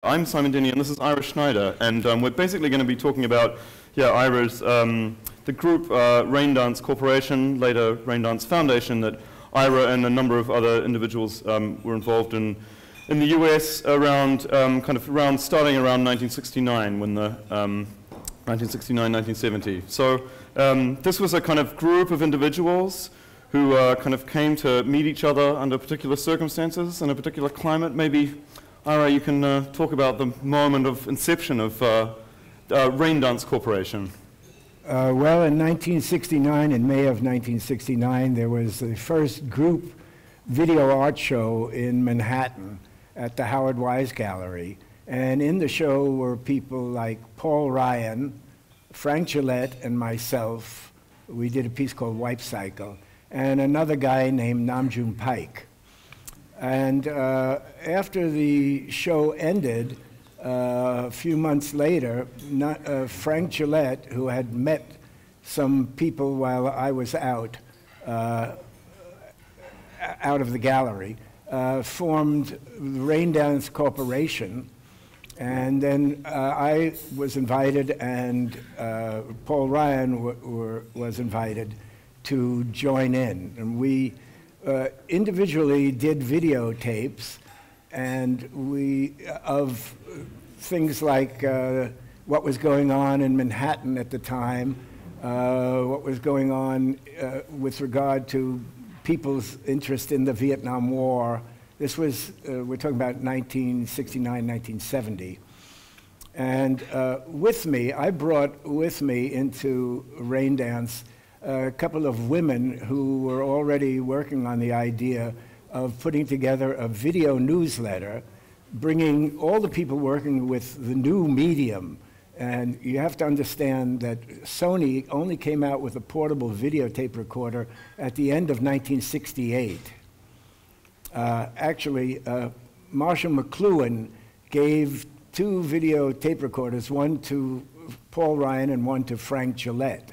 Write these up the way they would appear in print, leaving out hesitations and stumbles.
I'm Simon Denny, and this is Ira Schneider, and we're basically going to be talking about, Ira's, the group Raindance Corporation, later Raindance Foundation, that Ira and a number of other individuals were involved in the US around, starting around 1969, when the 1969, 1970. So this was a kind of group of individuals who kind of came to meet each other under particular circumstances in a particular climate. Maybe Ira, you can talk about the moment of inception of Raindance Corporation. Well, in 1969, in May of 1969, there was the first group video art show in Manhattan at the Howard Wise Gallery. And in the show were people like Paul Ryan, Frank Gillette, and myself. We did a piece called Wipe Cycle, and another guy named Namjoon Paik. And after the show ended, a few months later, Frank Gillette, who had met some people while I was out of the gallery, formed Raindance Corporation. And then I was invited, and Paul Ryan was invited to join in. And we individually did videotapes, and of things like what was going on in Manhattan at the time, what was going on with regard to people's interest in the Vietnam War. This was, we're talking about 1969, 1970. And with me, I brought with me into Raindance a couple of women who were already working on the idea of putting together a video newsletter, bringing all the people working with the new medium. And you have to understand that Sony only came out with a portable videotape recorder at the end of 1968. Actually, Marshall McLuhan gave 2 videotape recorders, one to Paul Ryan and one to Frank Gillette.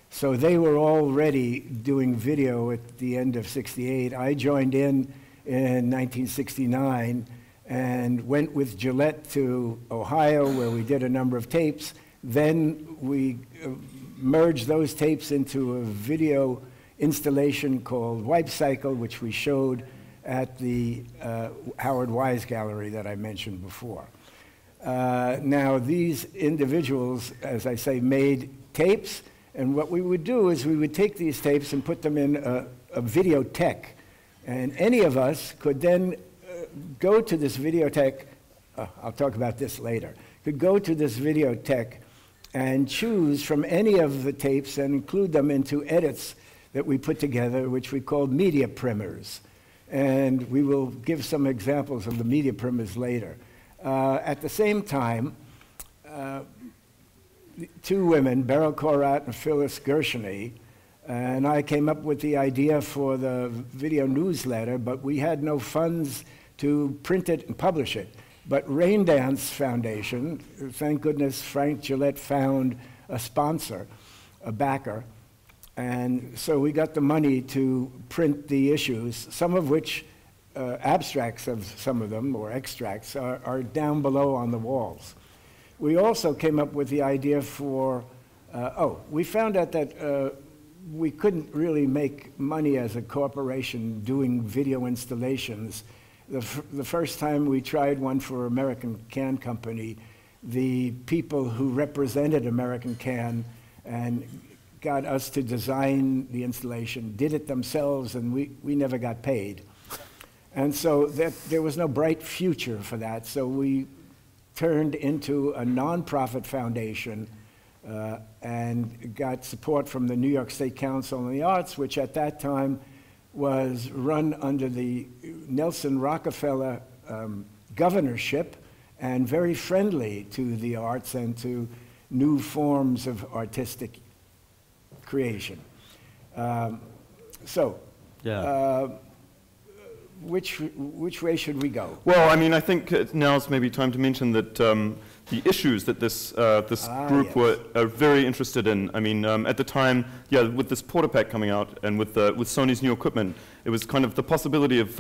So they were already doing video at the end of '68. I joined in 1969 and went with Gillette to Ohio, where we did a number of tapes. Then we merged those tapes into a video installation called Wipe Cycle, which we showed at the Howard Wise Gallery that I mentioned before. Now, these individuals, as I say, made tapes. And what we would do is we would take these tapes and put them in a videotheque. And any of us could then go to this videotheque, I'll talk about this later, could go to this videotheque and choose from any of the tapes and include them into edits that we put together, which we called media primers. And we will give some examples of the media primers later. At the same time, 2 women, Beryl Korat and Phyllis Gershony, and I came up with the idea for the video newsletter, but we had no funds to print it and publish it. But Raindance Foundation, thank goodness Frank Gillette found a sponsor, a backer, and so we got the money to print the issues, some of which, abstracts of some of them, or extracts, are down below on the walls. We also came up with the idea for, we found out that we couldn't really make money as a corporation doing video installations. The first time we tried one for American Can Company, the people who represented American Can and got us to design the installation did it themselves, and we never got paid. And so there was no bright future for that, so we turned into a nonprofit foundation and got support from the New York State Council on the Arts, which at that time was run under the Nelson Rockefeller governorship and very friendly to the arts and to new forms of artistic creation. Which way should we go? Well, I mean, I think now's maybe time to mention that the issues that this group were very interested in. I mean, at the time, with this Portapack coming out and with Sony's new equipment, it was kind of the possibility of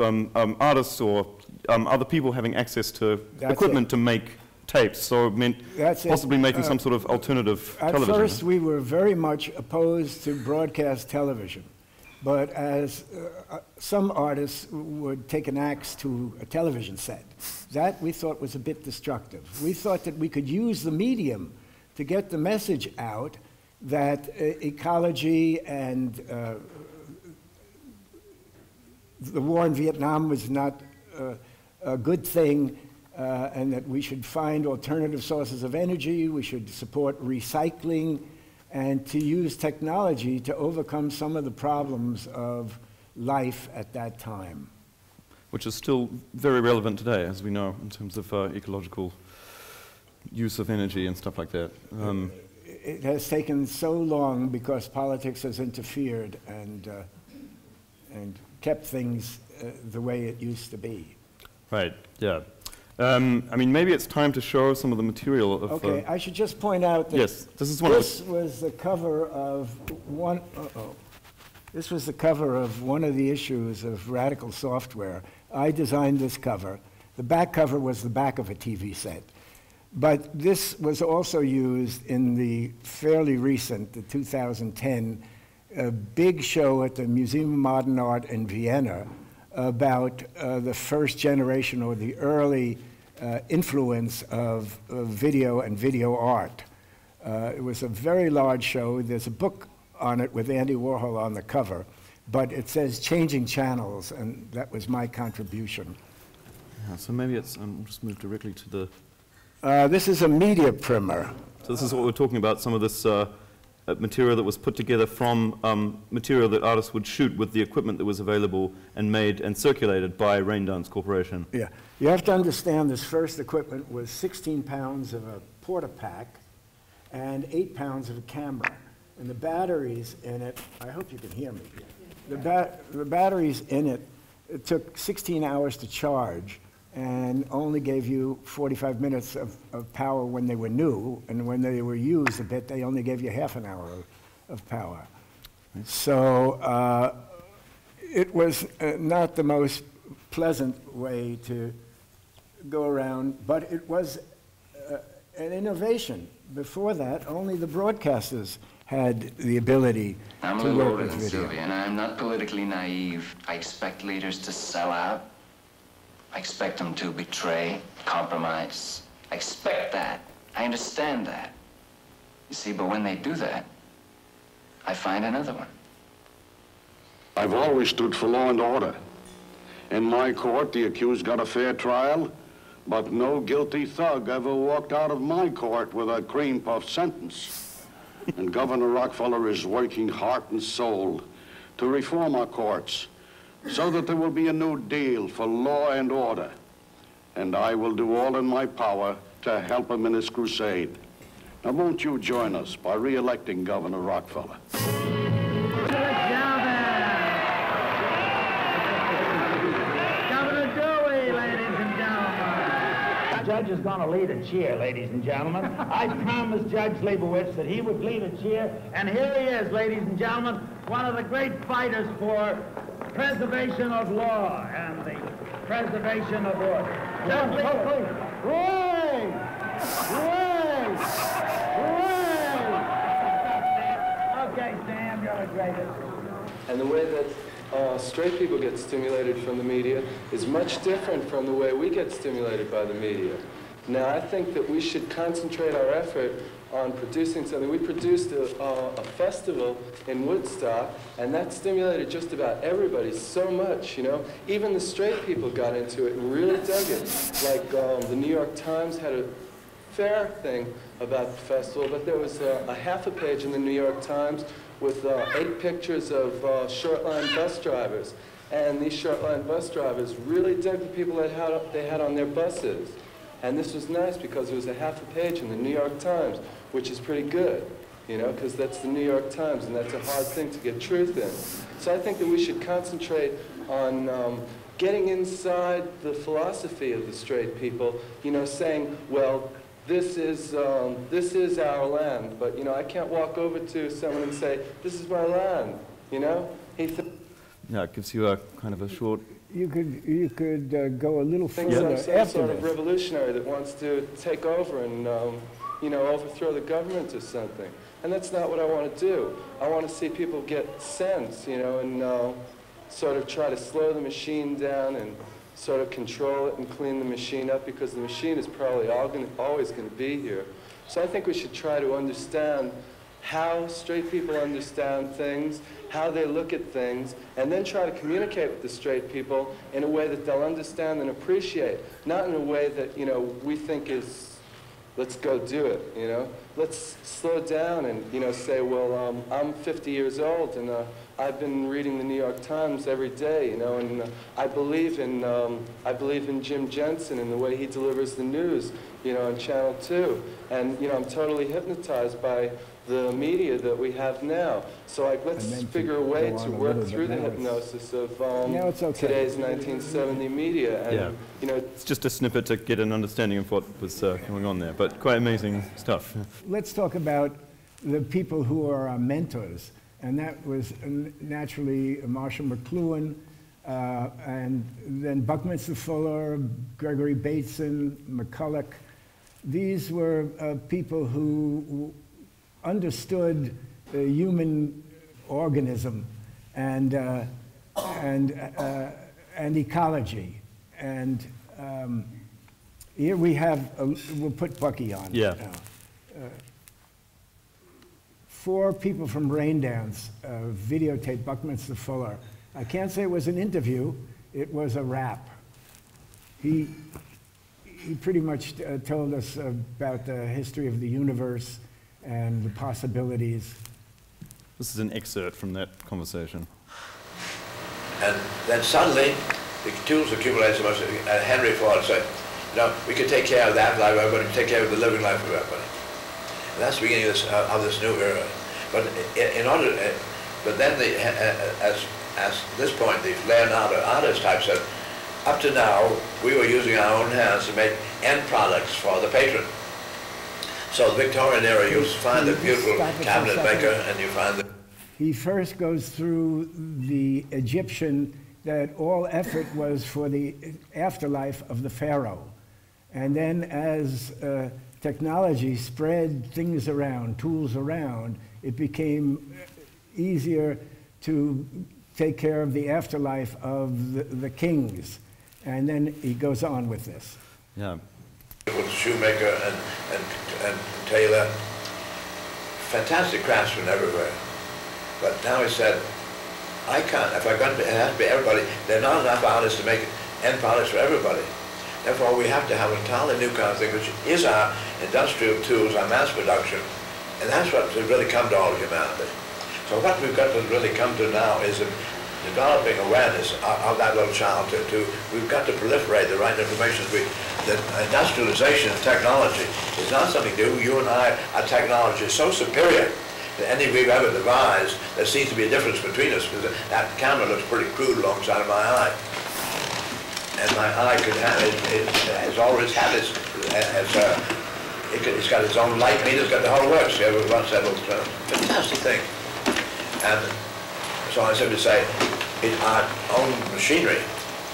artists or other people having access to That's equipment to make tapes, so it meant possibly making some sort of alternative television. At first, we were very much opposed to broadcast television, but as some artists would take an axe to a television set, that we thought was a bit destructive. We thought that we could use the medium to get the message out that ecology and the war in Vietnam was not a good thing, and that we should find alternative sources of energy, we should support recycling, and to use technology to overcome some of the problems of life at that time. Which is still very relevant today, as we know, in terms of ecological use of energy and stuff like that. It has taken so long because politics has interfered and kept things the way it used to be. Right, yeah. I mean, maybe it's time to show some of the material of... Okay, I should just point out that yes, this was the cover of one... This was the cover of one of the issues of Radical Software. I designed this cover. The back cover was the back of a TV set. But this was also used in the fairly recent, the 2010, big show at the Museum of Modern Art in Vienna about the first generation or the early influence of video and video art. It was a very large show. There's a book on it with Andy Warhol on the cover, but it says Changing Channels, and that was my contribution. Yeah, so maybe it's, we'll just move directly to the... this is a media primer. So this is what we're talking about, some of this material that was put together from material that artists would shoot with the equipment that was available and made and circulated by Raindance Corporation. Yeah, you have to understand this first equipment was 16 pounds of a porta-pack and 8 pounds of a camera. And the batteries in it, I hope you can hear me. The batteries in it, it took 16 hours to charge and only gave you 45 minutes of power when they were new, and when they were used a bit, they only gave you half an hour of power. So it was not the most pleasant way to go around, but it was an innovation. Before that, only the broadcasters had the ability to work with video. I'm a little older than Sylvia, and I'm not politically naive. I expect leaders to sell out. I expect them to betray, compromise. I expect that. I understand that. You see, but when they do that, I find another one. I've always stood for law and order. In my court, the accused got a fair trial, but no guilty thug ever walked out of my court with a cream puff sentence. And Governor Rockefeller is working heart and soul to reform our courts so that there will be a new deal for law and order. And I will do all in my power to help him in his crusade. Now, won't you join us by re-electing Governor Rockefeller? Judge is going to lead a cheer, ladies and gentlemen. I promised Judge Leibowitz that he would lead a cheer, and here he is, ladies and gentlemen, one of the great fighters for preservation of law and the preservation of order. Judge Leibowitz. Hooray! Hooray! Hooray! Okay, Sam, you're the greatest. And the way that straight people get stimulated from the media is much different from the way we get stimulated by the media. Now, I think that we should concentrate our effort on producing something. We produced a festival in Woodstock, and that stimulated just about everybody so much, you know. Even the straight people got into it and really dug it. Like the New York Times had a fair thing about the festival, but there was a half a page in the New York Times with 8 pictures of short-line bus drivers. And these short-line bus drivers really dug the people that they had on their buses. And this was nice because it was a half a page in the New York Times, which is pretty good, you know, because that's the New York Times, and that's a hard thing to get truth in. So I think that we should concentrate on getting inside the philosophy of the straight people, you know, saying, well, this is our land, but, you know, I can't walk over to someone and say, this is my land, you know? Yeah, it gives you a kind of a short You could go a little Thinks further I'm some after sort of this. revolutionary that wants to take over and, you know, overthrow the government or something. And that's not what I want to do. I want to see people get sense, you know, and sort of try to slow the machine down and sort of control it and clean the machine up, because the machine is probably always going to be here. So I think we should try to understand how straight people understand things, how they look at things, and then try to communicate with the straight people in a way that they'll understand and appreciate, not in a way that, you know, we think is, let's go do it, you know? Let's slow down and, you know, say, well, I'm 50 years old, and I've been reading the New York Times every day, you know, and I believe in Jim Jensen and the way he delivers the news, you know, on Channel 2. And, you know, I'm totally hypnotized by the media that we have now. So, like, let's figure a way to work through the hypnosis of today's 1970 media. And, you know, it's just a snippet to get an understanding of what was going on there, but quite amazing stuff. Let's talk about the people who are our mentors. And that was naturally Marshall McLuhan, and then Buckminster Fuller, Gregory Bateson, McCulloch. These were people who understood the human organism and ecology. And here we have, we'll put Bucky on. Yeah. Now. 4 people from Raindance videotaped Buckminster Fuller. I can't say it was an interview, it was a rap. He pretty much told us about the history of the universe and the possibilities. This is an excerpt from that conversation. And then suddenly, the tools accumulate so much. Henry Ford said, you know, we can take care of that life of everybody, take care of the living life of everybody. And that's the beginning of this new era. But in order, but then as this point, the Leonardo artist type said, up to now, we were using our own hands to make end products for the patron. So the Victorian era, you find the beautiful cabinet maker, and you find the... He first goes through the Egyptian, that all effort was for the afterlife of the pharaoh. And then as technology spread things around, tools around, it became easier to take care of the afterlife of the kings. And then he goes on with this. Yeah. With shoemaker and tailor, fantastic craftsmen everywhere. But now he said, I can't, if I'm going to, it has to be everybody, there are not enough artists to make end products for everybody. Therefore, we have to have an entirely new kind of thing, which is our industrial tools, our mass production, and that's what has really come to all of humanity. So what we've got to really come to now is developing awareness of that little child. We've got to proliferate the right information. The industrialization of technology is not something new. You and I, our technology is so superior to any we've ever devised. There seems to be a difference between us, because that camera looks pretty crude alongside of my eye. And my eye could have, it has always had its got its own light meter, it's got the whole works. You ever run several fantastic thing. And so I simply say, it's our own machinery.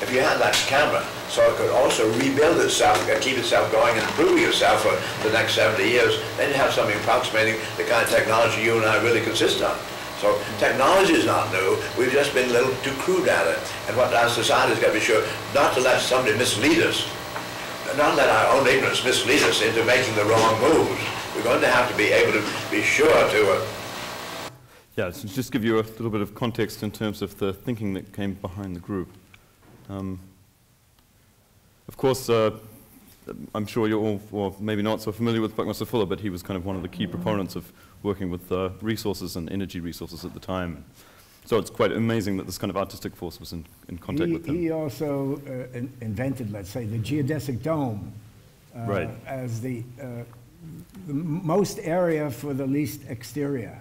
If you had that camera, so it could also rebuild itself, keep itself going and improving itself for the next 70 years, then you have something approximating the kind of technology you and I really consist of. So technology is not new, we've just been a little too crude at it. And what our society's got to be sure not to let somebody mislead us, not let our own ignorance mislead us into making the wrong moves. We're going to have to be able to be sure to... Yeah, so just give you a little bit of context in terms of the thinking that came behind the group. Of course, I'm sure you're all, or maybe not so familiar with Buckminster Fuller, but he was kind of one of the key proponents of working with resources and energy resources at the time. So it's quite amazing that this kind of artistic force was in contact with him. He also invented, let's say, the geodesic dome right. as the most area for the least exterior.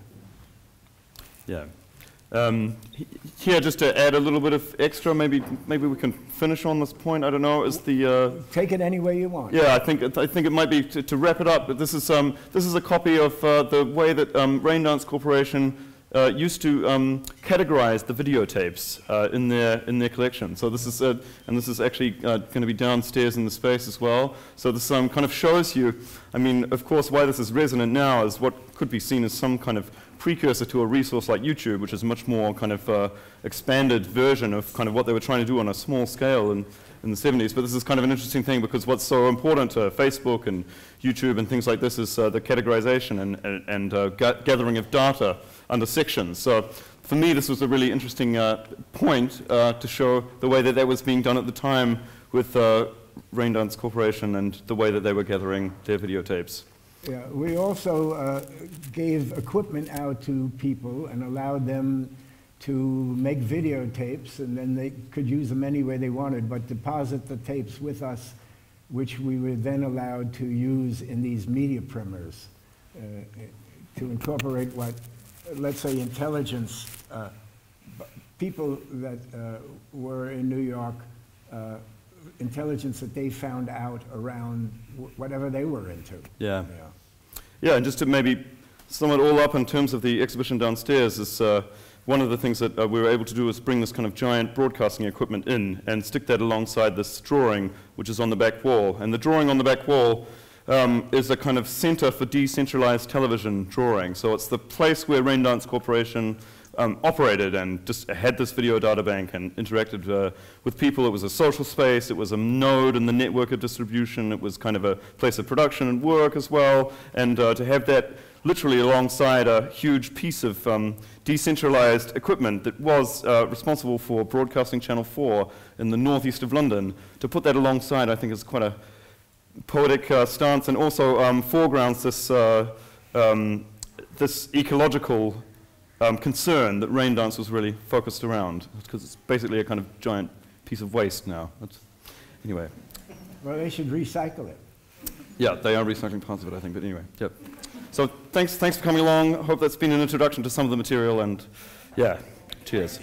Yeah. Here, just to add a little bit of extra, maybe we can finish on this point. I don't know. Is the take it any way you want. Yeah, I think it might be to wrap it up. But this is a copy of the way that Raindance Corporation used to categorized the videotapes in their collection. So this is, and this is actually going to be downstairs in the space as well. So this kind of shows you, I mean, of course, why this is resonant now is what could be seen as some kind of precursor to a resource like YouTube, which is a much more kind of expanded version of kind of what they were trying to do on a small scale in the 70s. But this is kind of an interesting thing because what's so important to Facebook and YouTube and things like this is the categorization and gathering of data under sections. So for me, this was a really interesting point to show the way that was being done at the time with Raindance Corporation and the way that they were gathering their videotapes. Yeah, we also gave equipment out to people and allowed them to make videotapes, and then they could use them any way they wanted, but deposit the tapes with us, which we were then allowed to use in these media primers to incorporate what, let's say, intelligence, people that were in New York, intelligence that they found out around whatever they were into. Yeah. Yeah, and just to maybe sum it all up in terms of the exhibition downstairs is one of the things that we were able to do is bring this kind of giant broadcasting equipment in and stick that alongside this drawing, which is on the back wall. And the drawing on the back wall is a kind of center for decentralized television drawing. So it's the place where Raindance Corporation operated and just had this video data bank and interacted with people. It was a social space, it was a node in the network of distribution, it was kind of a place of production and work as well, and to have that literally alongside a huge piece of decentralized equipment that was responsible for broadcasting Channel 4 in the northeast of London, to put that alongside I think is quite a poetic stance, and also foregrounds this, this ecological concern that Raindance was really focused around, because it's basically a kind of giant piece of waste now. Anyway. Well, they should recycle it. Yeah, they are recycling parts of it, I think, but anyway, yep. So thanks for coming along. I hope that's been an introduction to some of the material, and yeah, cheers.